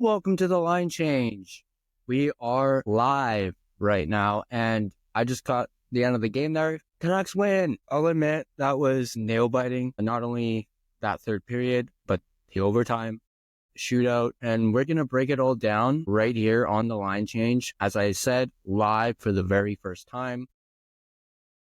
Welcome to the line change. We are live right now, and I just caught the end of the game there. Canucks win. I'll admit that was nail-biting. Not only that third period, but the overtime, shootout, and we're going to break it all down right here on the line change. As I said, live for the very first time.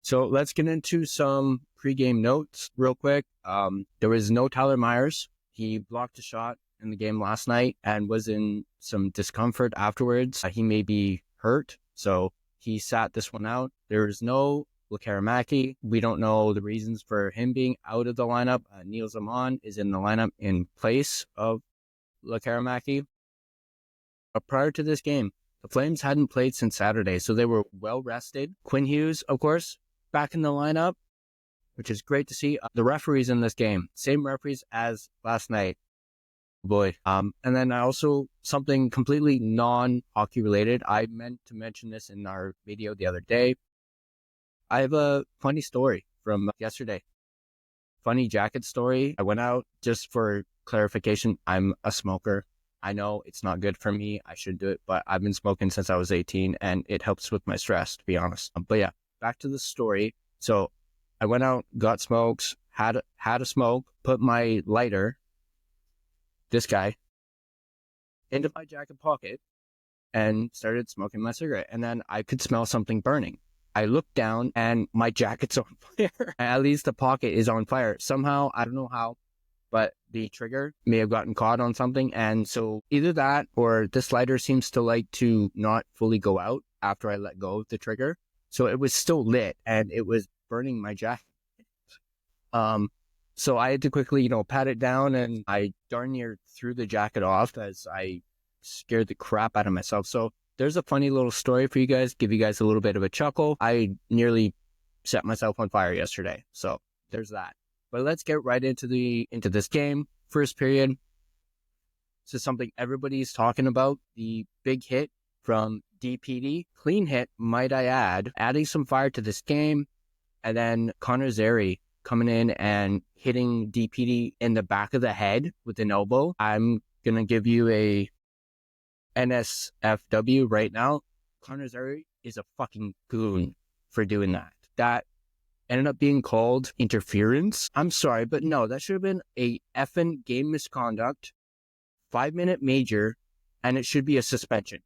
So let's get into some pregame notes real quick. There was no Tyler Myers. He blocked a shot in the game last night and was in some discomfort afterwards. He may be hurt, so he sat this one out. There's no Lekaramäki. We don't know the reasons for him being out of the lineup. Neil Zaman is in the lineup in place of Lekaramäki. Prior to this game, the Flames hadn't played since Saturday, so they were well rested. Quinn Hughes, of course, back in the lineup, which is great to see. The referees in this game, same referees as last night. Boy. And then I also, something completely non-hockey related. I meant to mention this in our video the other day. I have a funny story from yesterday. Funny jacket story. I went out, just for clarification, I'm a smoker. I know it's not good for me. I should do it, but I've been smoking since I was 18 and it helps with my stress, to be honest. But yeah, back to the story. So I went out, got smokes, had a smoke, put my lighter, this guy, into my jacket pocket and started smoking my cigarette. And then I could smell something burning. I looked down and my jacket's on fire. At least the pocket is on fire. Somehow, I don't know how, but the trigger may have gotten caught on something. And so either that or this lighter seems to like to not fully go out after I let go of the trigger. So it was still lit and it was burning my jacket. So I had to quickly, pat it down, and I darn near threw the jacket off as I scared the crap out of myself. So there's a funny little story for you guys, give you guys a little bit of a chuckle. I nearly set myself on fire yesterday. So there's that. But let's get right into this game. First period. This is something everybody's talking about. The big hit from DPD. Clean hit, might I add, adding some fire to this game. And then Connor Zary coming in and hitting DPD in the back of the head with an elbow. I'm going to give you a NSFW right now. Connor Zary is a fucking goon for doing that. That ended up being called interference. I'm sorry, but no, that should have been a effing game misconduct, 5-minute major, and it should be a suspension.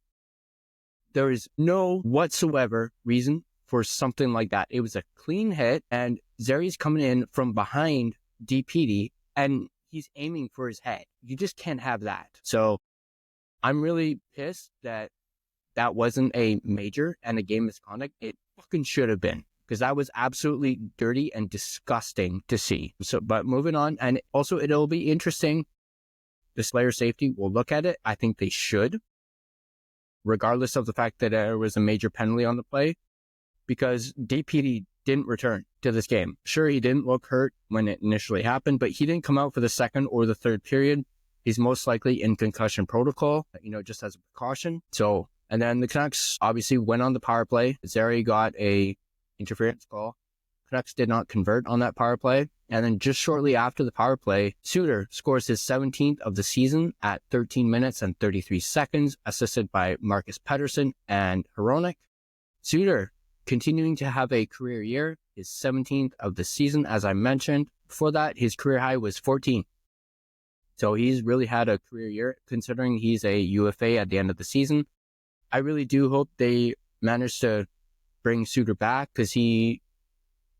There is no whatsoever reason for something like that. It was a clean hit, and Zary's coming in from behind DPD, and he's aiming for his head. You just can't have that. So I'm really pissed that wasn't a major and a game misconduct. It fucking should have been, because that was absolutely dirty and disgusting to see. So, but moving on, and also it'll be interesting. The player safety will look at it. I think they should, regardless of the fact that there was a major penalty on the play, because DPD didn't return to this game. Sure, he didn't look hurt when it initially happened, but he didn't come out for the second or the third period. He's most likely in concussion protocol, just as a precaution. So, and then the Canucks obviously went on the power play. Zary got a interference call. Canucks did not convert on that power play. And then just shortly after the power play, Suter scores his 17th of the season at 13 minutes and 33 seconds, assisted by Marcus Pettersson and Hronek. Suter continuing to have a career year, his 17th of the season, as I mentioned. Before that, his career high was 14. So he's really had a career year, considering he's a UFA at the end of the season. I really do hope they manage to bring Suter back, because he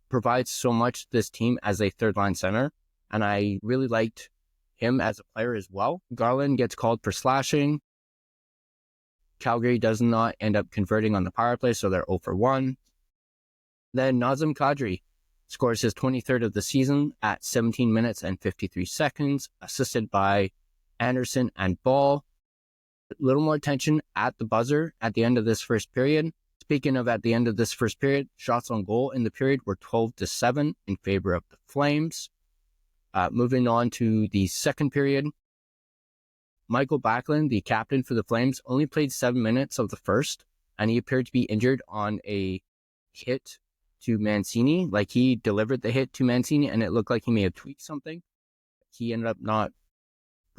provides so much to this team as a third-line center, and I really liked him as a player as well. Garland gets called for slashing. Calgary does not end up converting on the power play, so they're 0 for 1. Then Nazem Kadri scores his 23rd of the season at 17 minutes and 53 seconds, assisted by Anderson and Ball. A little more tension at the buzzer at the end of this first period. Speaking of at the end of this first period, shots on goal in the period were 12-7 in favor of the Flames. Moving on to the second period, Michael Backlund, the captain for the Flames, only played 7 minutes of the first, and he appeared to be injured on a hit to Mancini. Like, he delivered the hit to Mancini, and it looked like he may have tweaked something. He ended up not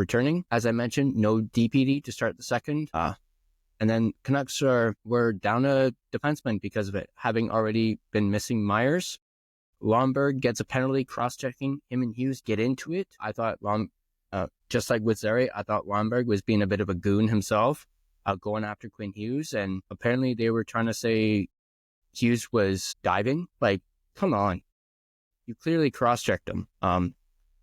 returning. As I mentioned, no DPD to start the second. And then Canucks were down a defenseman because of it, having already been missing Myers. Lomberg gets a penalty, cross-checking. Him and Hughes get into it. I thought, just like with Zary, I thought Lomberg was being a bit of a goon himself, going after Quinn Hughes. And apparently they were trying to say Hughes was diving. Like, come on. You clearly cross-checked him.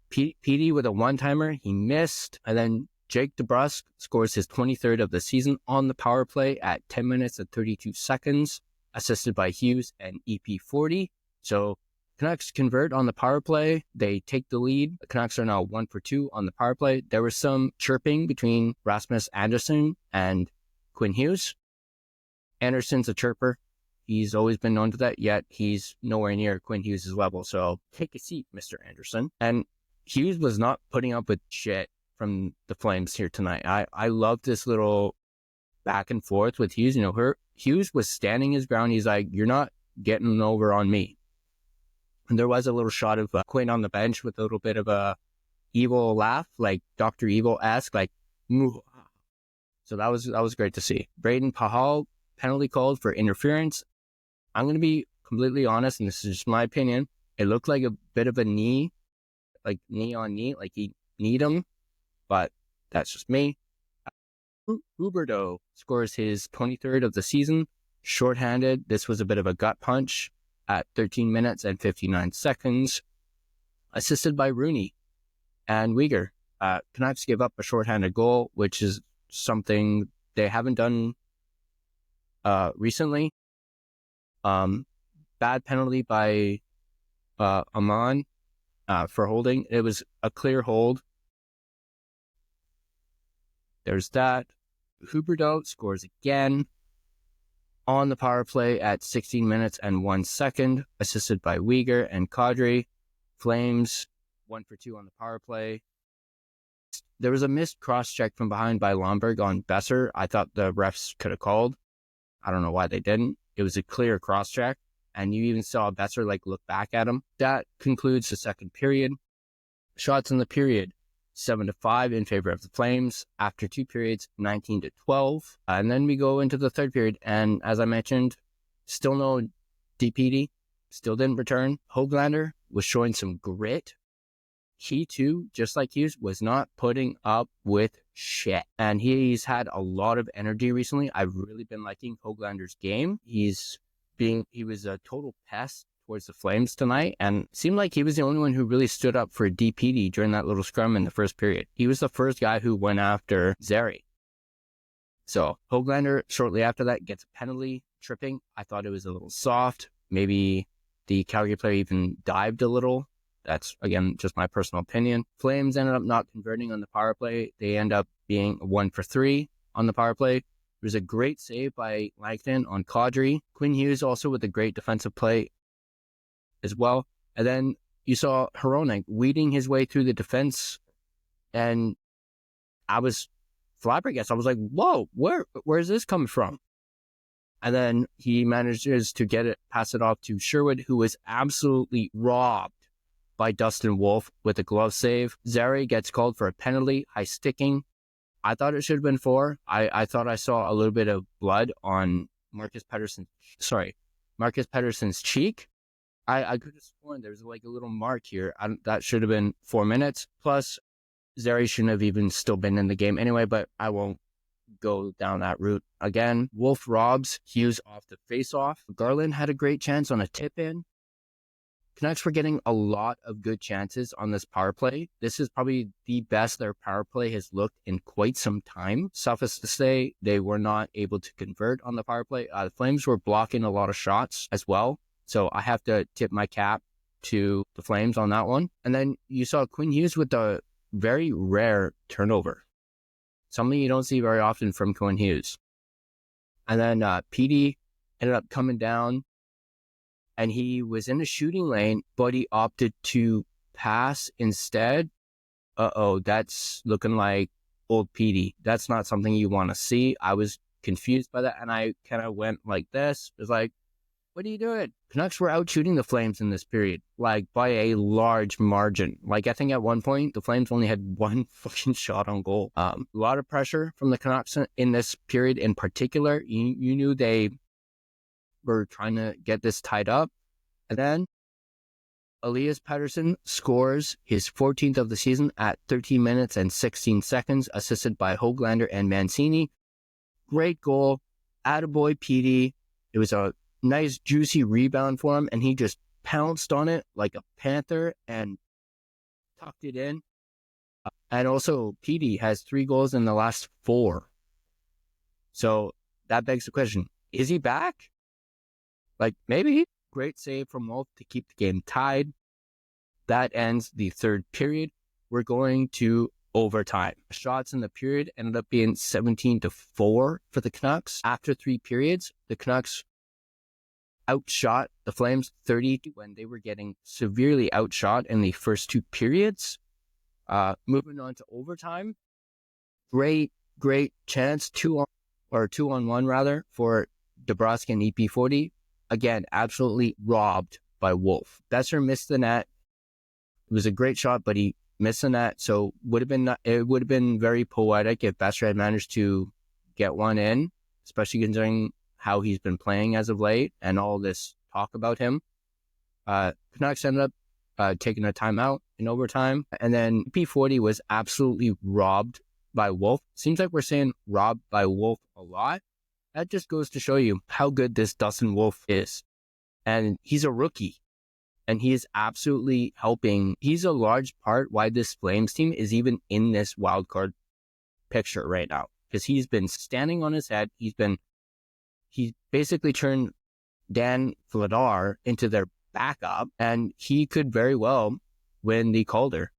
PD with a one-timer, he missed. And then Jake DeBrusk scores his 23rd of the season on the power play at 10 minutes and 32 seconds, assisted by Hughes and EP40. So Canucks convert on the power play. They take the lead. The Canucks are now 1 for 2 on the power play. There was some chirping between Rasmus Andersson and Quinn Hughes. Anderson's a chirper. He's always been known to that, yet he's nowhere near Quinn Hughes' level. So take a seat, Mr. Anderson. And Hughes was not putting up with shit from the Flames here tonight. I love this little back and forth with Hughes. Hughes was standing his ground. He's like, you're not getting over on me. And there was a little shot of Quinn on the bench with a little bit of a evil laugh, like Dr. Evil-esque, like, Muah. So that was great to see. Braden Pahal, penalty called for interference. I'm going to be completely honest, and this is just my opinion. It looked like a bit of a knee, like knee on knee, like he kneed him. But that's just me. Huberdeau scores his 23rd of the season, shorthanded. This was a bit of a gut punch at 13 minutes and 59 seconds, assisted by Rooney and Uyghur. Canucks give up a shorthanded goal, which is something they haven't done recently. Bad penalty by Amon for holding. It was a clear hold. There's that. Huberdeau scores again on the power play at 16 minutes and 1 second, assisted by Uyghur and Kadri. Flames 1 for 2 on the power play. There was a missed cross-check from behind by Lomberg on Besser. I thought the refs could have called. I don't know why they didn't. It was a clear cross-check, and you even saw Besser look back at him. That concludes the second period. Shots in the period. 7-5 in favor of the Flames. After 2 periods, 19-12. And then we go into the third period. And as I mentioned, still no DPD. Still didn't return. Höglander was showing some grit. He too, just like Hughes, was not putting up with shit. And he's had a lot of energy recently. I've really been liking Höglander's game. He was a total pest towards the Flames tonight, and seemed like he was the only one who really stood up for DPD during that little scrum in the first period. He was the first guy who went after Zary. So Höglander, shortly after that, gets a penalty, tripping. I thought it was a little soft. Maybe the Calgary player even dived a little. That's, again, just my personal opinion. Flames ended up not converting on the power play. They end up being 1 for 3 on the power play. There was a great save by Langton on Kadri. Quinn Hughes also with a great defensive play as well. And then you saw Hronek weeding his way through the defense, and I was flabbergasted. I was like, whoa, where's this coming from? And then he manages to pass it off to Sherwood, who was absolutely robbed by Dustin Wolf with a glove save. Zary gets called for a penalty, high sticking. I thought it should have been 4. I thought I saw a little bit of blood on Marcus Pettersson's cheek. I could have sworn there was a little mark here. That should have been 4 minutes. Plus, Zary shouldn't have even still been in the game anyway, but I won't go down that route again. Wolf robs Hughes off the face-off. Garland had a great chance on a tip-in. Canucks were getting a lot of good chances on this power play. This is probably the best their power play has looked in quite some time. Suffice to say, they were not able to convert on the power play. The Flames were blocking a lot of shots as well. So I have to tip my cap to the Flames on that one. And then you saw Quinn Hughes with a very rare turnover. Something you don't see very often from Quinn Hughes. And then PD ended up coming down, and he was in the shooting lane, but he opted to pass instead. That's looking like old PD. That's not something you want to see. I was confused by that, and I kind of went like this. It was like, What are you doing? Canucks were out shooting the Flames in this period, like by a large margin. Like I think at one point, the Flames only had one fucking shot on goal. A lot of pressure from the Canucks in this period in particular. You knew they were trying to get this tied up. And then Elias Pettersson scores his 14th of the season at 13 minutes and 16 seconds, assisted by Höglander and Mancini. Great goal. Attaboy PD. It was a nice juicy rebound for him, and he just pounced on it like a panther and tucked it in. And also, PD has 3 goals in the last 4. So that begs the question, is he back? Like, maybe. Great save from Wolf to keep the game tied. That ends the third period. We're going to overtime. Shots in the period ended up being 17-4 for the Canucks. After 3 periods, the Canucks outshot the Flames 30 when they were getting severely outshot in the first 2 periods. Moving on to overtime. Great chance, 2-on-1 rather, for DeBrusk and EP40. Again, absolutely robbed by Wolf. Besser missed the net. It was a great shot, but he missed the net. So it would have been very poetic if Besser had managed to get one in, especially considering how he's been playing as of late and all this talk about him. Canucks ended up taking a timeout in overtime. And then P40 was absolutely robbed by Wolf. Seems like we're saying robbed by Wolf a lot. That just goes to show you how good this Dustin Wolf is. And he's a rookie. And he is absolutely helping. He's a large part why this Flames team is even in this wildcard picture right now. Because he's been standing on his head. He's basically turned Dan Vladar into their backup. And he could very well win the Calder.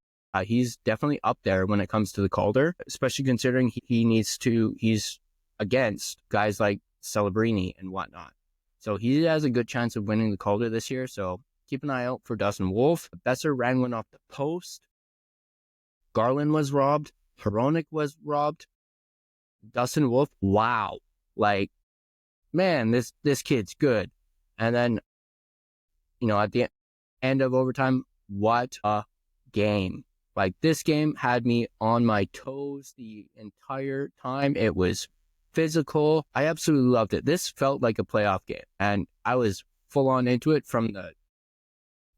He's definitely up there when it comes to the Calder, especially considering he's against guys like Celebrini and whatnot. So he has a good chance of winning the Calder this year. So keep an eye out for Dustin Wolf. Besser ran one off the post. Garland was robbed. Hronek was robbed. Dustin Wolf, wow. Like, man, this kid's good. And then, at the end of overtime, what a game. Like, this game had me on my toes the entire time. It was physical. I absolutely loved it. This felt like a playoff game, and I was full on into it from the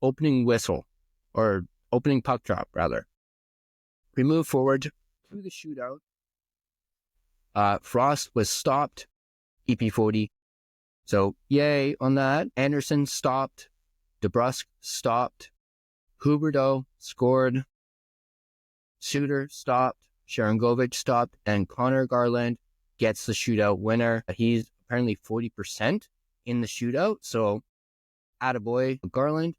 opening whistle, or opening puck drop, rather. We move forward to the shootout. Frost was stopped, EP40. So, yay on that. Anderson stopped. DeBrusk stopped. Huberdeau scored. Suter stopped. Sharangovich stopped. And Connor Garland gets the shootout winner. He's apparently 40% in the shootout. So, attaboy, Garland.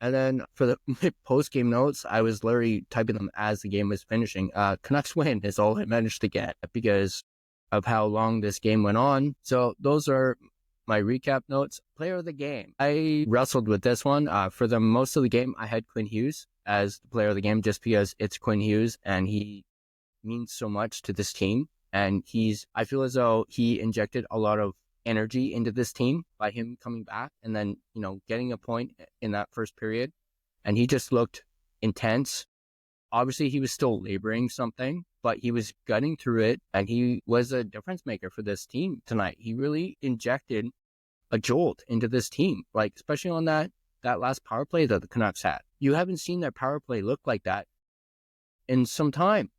And then for the post-game notes, I was literally typing them as the game was finishing. Canucks win is all I managed to get because of how long this game went on. So those are my recap notes. Player of the game. I wrestled with this one. For the most of the game, I had Quinn Hughes as the player of the game just because it's Quinn Hughes and he means so much to this team. And I feel as though he injected a lot of energy into this team by him coming back and then, getting a point in that first period. And he just looked intense. Obviously, he was still laboring something, but he was gutting through it, and he was a difference maker for this team tonight. He really injected a jolt into this team, like especially on that last power play that the Canucks had. You haven't seen their power play look like that in some time.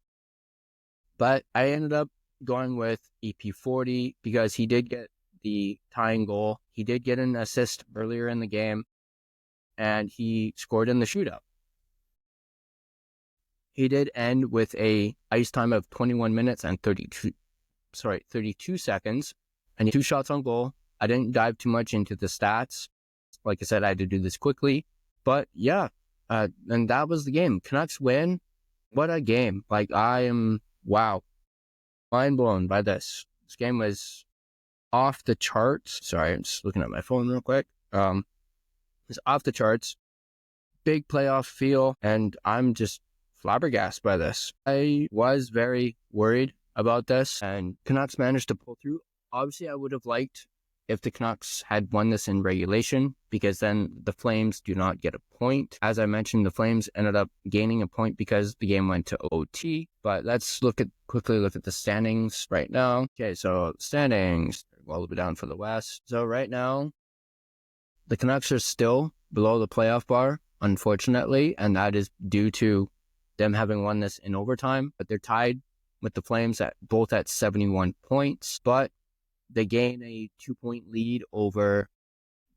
But I ended up going with EP40 because he did get the tying goal. He did get an assist earlier in the game, and he scored in the shootout. He did end with a ice time of 21 minutes and 32 seconds, and 2 shots on goal. I didn't dive too much into the stats. Like I said, I had to do this quickly. But yeah, and that was the game. Canucks win. What a game. Like, I am, wow, mind blown by this. This game was off the charts. Sorry, I'm just looking at my phone real quick. It's off the charts. Big playoff feel, and I'm just flabbergasted by this. I was very worried about this, and Canucks managed to pull through. Obviously, I would have liked if the Canucks had won this in regulation, because then the Flames do not get a point. As I mentioned, the Flames ended up gaining a point because the game went to OT. But let's quickly look at the standings right now. Okay, so standings all the way down for the West. So right now, the Canucks are still below the playoff bar, unfortunately, and that is due to them having won this in overtime. But they're tied with the Flames both at 71 points. But they gain a 2-point lead over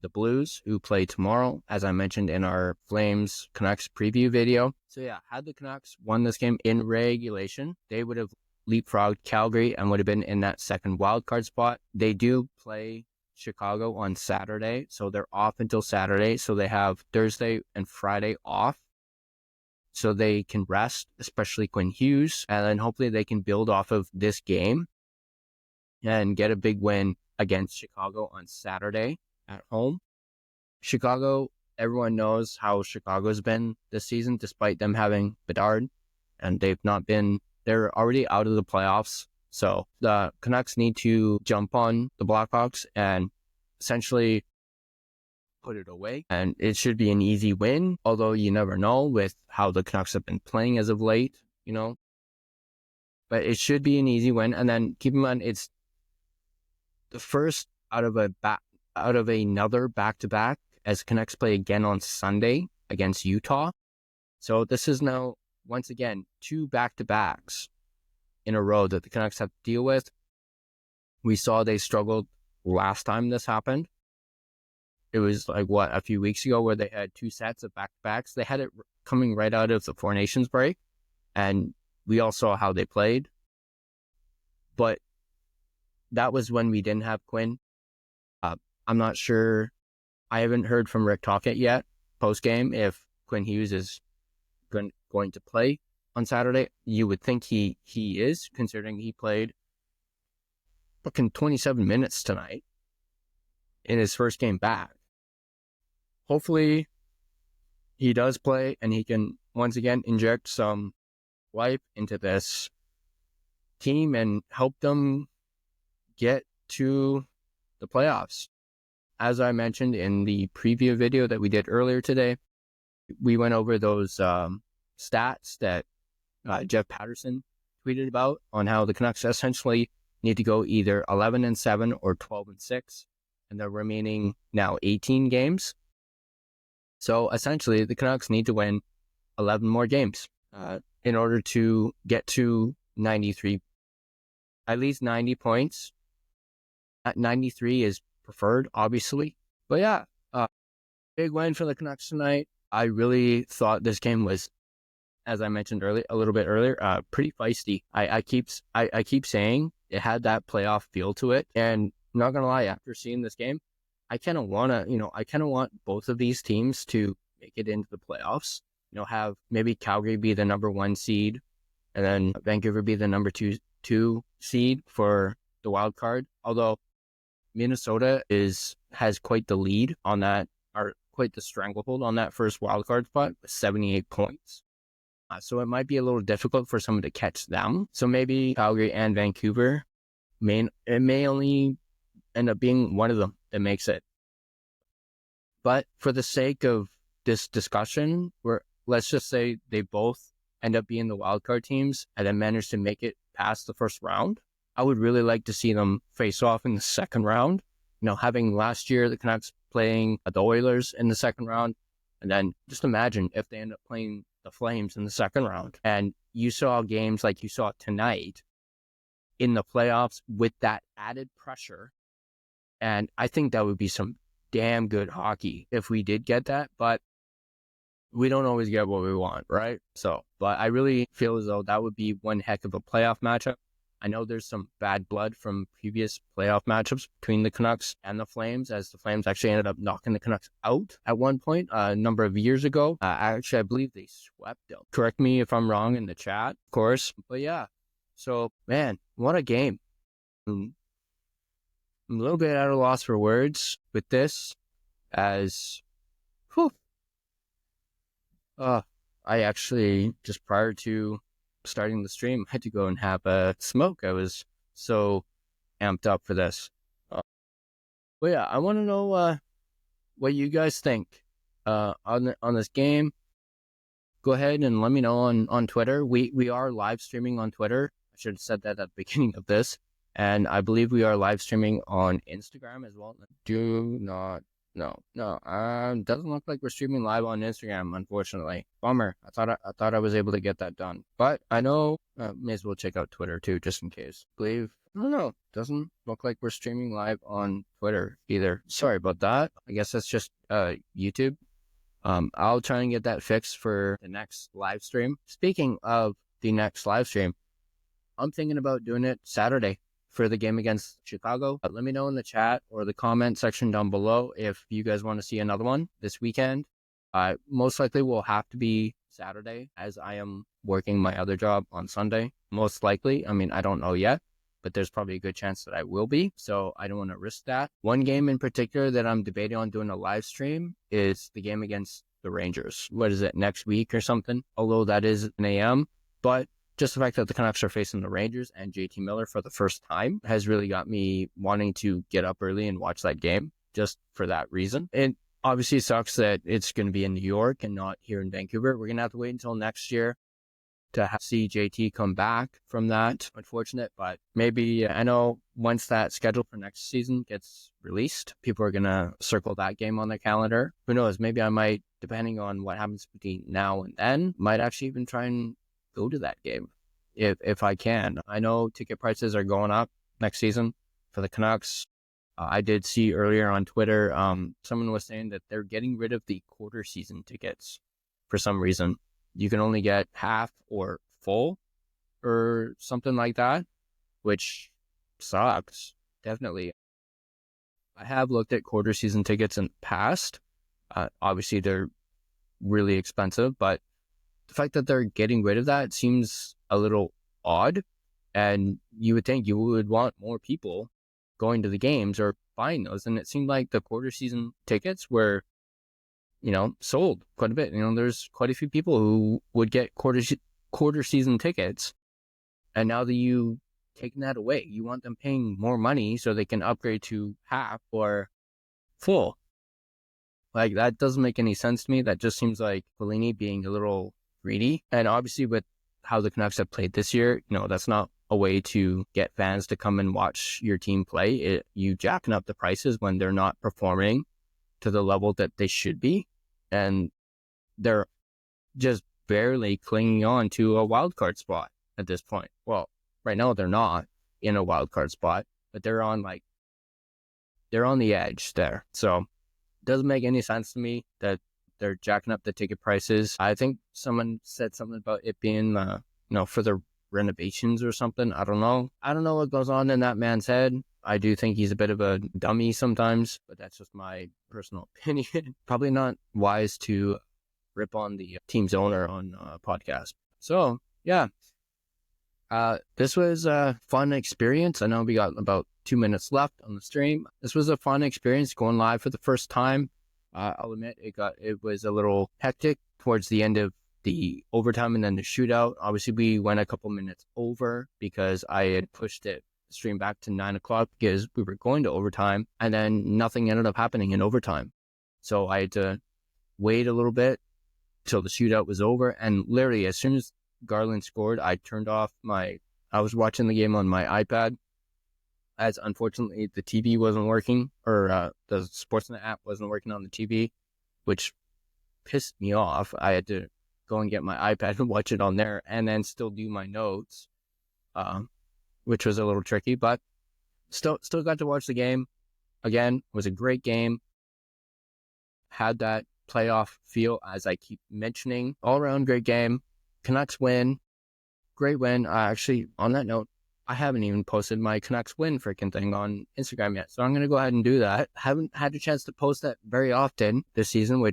the Blues, who play tomorrow, as I mentioned in our Flames Canucks preview video. So yeah, had the Canucks won this game in regulation, they would have leapfrogged Calgary and would have been in that second wildcard spot. They do play Chicago on Saturday, so they're off until Saturday. So they have Thursday and Friday off, so they can rest, especially Quinn Hughes, and then hopefully they can build off of this game and get a big win against Chicago on Saturday at home. Chicago, everyone knows how Chicago's been this season, despite them having Bedard, and they're already out of the playoffs. So the Canucks need to jump on the Blackhawks and essentially put it away. And it should be an easy win, although you never know with how the Canucks have been playing as of late, But it should be an easy win. And then keep in mind, it's the first out of another back-to-back, as Canucks play again on Sunday against Utah. So this is now, once again, 2 back-to-backs in a row that the Canucks have to deal with. We saw they struggled last time this happened. It was a few weeks ago where they had 2 sets of back-to-backs. They had it coming right out of the Four Nations break, and we all saw how they played. But that was when we didn't have Quinn. I'm not sure. I haven't heard from Rick Tocchet yet post-game if Quinn Hughes is going to play on Saturday. You would think he is, considering he played fucking 27 minutes tonight in his first game back. Hopefully he does play and he can once again inject some life into this team and help them get to the playoffs. As I mentioned in the preview video that we did earlier today, we went over those stats that Jeff Patterson tweeted about on how the Canucks essentially need to go either 11-7 or 12-6 in the remaining now 18 games. So essentially, the Canucks need to win 11 more games in order to get to 93, at least 90 points. At 93 is preferred, obviously. But yeah, big win for the Canucks tonight. I really thought this game was, as I mentioned a little bit earlier, pretty feisty. I keep saying it had that playoff feel to it, and I'm not gonna lie, after seeing this game, I kind of want both of these teams to make it into the playoffs. Have maybe Calgary be the number 1 seed, and then Vancouver be the number 2 seed for the wild card. Although Minnesota has quite the lead on that, or quite the stranglehold on that first wildcard spot with 78 points. So it might be a little difficult for someone to catch them. So maybe Calgary and Vancouver, it may only end up being one of them that makes it. But for the sake of this discussion, let's just say they both end up being the wildcard teams and then manage to make it past the first round. I would really like to see them face off in the second round. Having last year the Canucks playing the Oilers in the second round, and then just imagine if they end up playing the Flames in the second round. And you saw games like you saw tonight in the playoffs with that added pressure. And I think that would be some damn good hockey if we did get that. But we don't always get what we want, right? But I really feel as though that would be one heck of a playoff matchup. I know there's some bad blood from previous playoff matchups between the Canucks and the Flames, as the Flames actually ended up knocking the Canucks out at one point a number of years ago. Actually, I believe they swept them. Correct me if I'm wrong in the chat, of course. But yeah, so man, what a game. I'm a little bit at a loss for words with this, as I actually, just prior to starting the stream, I had to go and have a smoke. I was so amped up for this. But yeah, I want to know what you guys think on this game. Go ahead and let me know on Twitter. We are live streaming on Twitter. I should have said that at the beginning of this. And I believe we are live streaming on Instagram as well. Do not no. Doesn't look like we're streaming live on Instagram, unfortunately. Bummer. I thought I was able to get that done. But I know may as well check out Twitter too, just in case. I don't know. Doesn't look like we're streaming live on Twitter either. Sorry about that. I guess that's just YouTube. I'll try and get that fixed for the next live stream. Speaking of the next live stream, I'm thinking about doing it Saturday for the game against Chicago. Let me know in the chat or the comment section down below if you guys want to see another one this weekend. Most likely will have to be Saturday, as I am working my other job on Sunday. Most likely. I mean, I don't know yet, but there's probably a good chance that I will be, so I don't want to risk that. One game in particular that I'm debating on doing a live stream is the game against the Rangers. What is it, next week or something? Although that is an AM, but just the fact that the Canucks are facing the Rangers and JT Miller for the first time has really got me wanting to get up early and watch that game just for that reason. It obviously sucks that it's going to be in New York and not here in Vancouver. We're going to have to wait until next year to see JT come back from that. Unfortunate, but maybe, I know once that schedule for next season gets released, people are going to circle that game on their calendar. Who knows? Maybe I might, depending on what happens between now and then, might actually even try and go to that game if I can. I know ticket prices are going up next season for the Canucks. I did see earlier on Twitter, someone was saying that they're getting rid of the quarter season tickets for some reason. You can only get half or full or something like that, which sucks, definitely. I have looked at quarter season tickets in the past. Obviously, they're really expensive, but the fact that they're getting rid of that seems a little odd. And you would think you would want more people going to the games or buying those. And it seemed like the quarter season tickets were, sold quite a bit. There's quite a few people who would get quarter season tickets. And now that you taking that away, you want them paying more money so they can upgrade to half or full. Like, that doesn't make any sense to me. That just seems like Bellini being a little greedy. And obviously with how the Canucks have played this year, that's not a way to get fans to come and watch your team play. You jacking up the prices when they're not performing to the level that they should be. And they're just barely clinging on to a wild card spot at this point. Well, right now they're not in a wild card spot, but they're on the edge there. So it doesn't make any sense to me that they're jacking up the ticket prices. I think someone said something about it being, for the renovations or something. I don't know what goes on in that man's head. I do think he's a bit of a dummy sometimes, but that's just my personal opinion. Probably not wise to rip on the team's owner on a podcast. So, yeah. This was a fun experience. I know we got about 2 minutes left on the stream. This was a fun experience going live for the first time. I'll admit it was a little hectic towards the end of the overtime and then the shootout. Obviously, we went a couple minutes over because I had pushed the stream back to 9 o'clock because we were going to overtime, and then nothing ended up happening in overtime. So I had to wait a little bit till the shootout was over. And literally, as soon as Garland scored, I was watching the game on my iPad, as unfortunately the TV wasn't working, or the Sportsnet app wasn't working on the TV, which pissed me off. I had to go and get my iPad and watch it on there and then still do my notes, which was a little tricky, but still got to watch the game. Again, it was a great game. Had that playoff feel, as I keep mentioning. All around great game. Canucks win. Great win. Actually, on that note, I haven't even posted my Canucks win freaking thing on Instagram yet. So I'm going to go ahead and do that. Haven't had a chance to post that very often this season,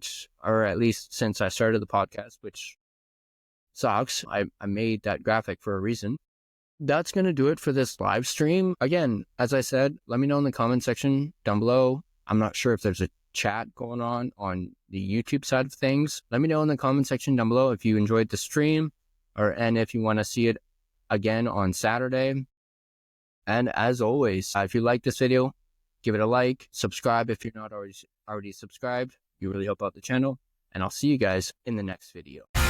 or at least since I started the podcast, which sucks. I made that graphic for a reason. That's going to do it for this live stream. Again, as I said, let me know in the comment section down below. I'm not sure if there's a chat going on the YouTube side of things. Let me know in the comment section down below if you enjoyed the stream, and if you want to see it again on Saturday. And as always, if you like this video, give it a like, subscribe if you're not already subscribed. You really help out the channel, and I'll see you guys in the next video.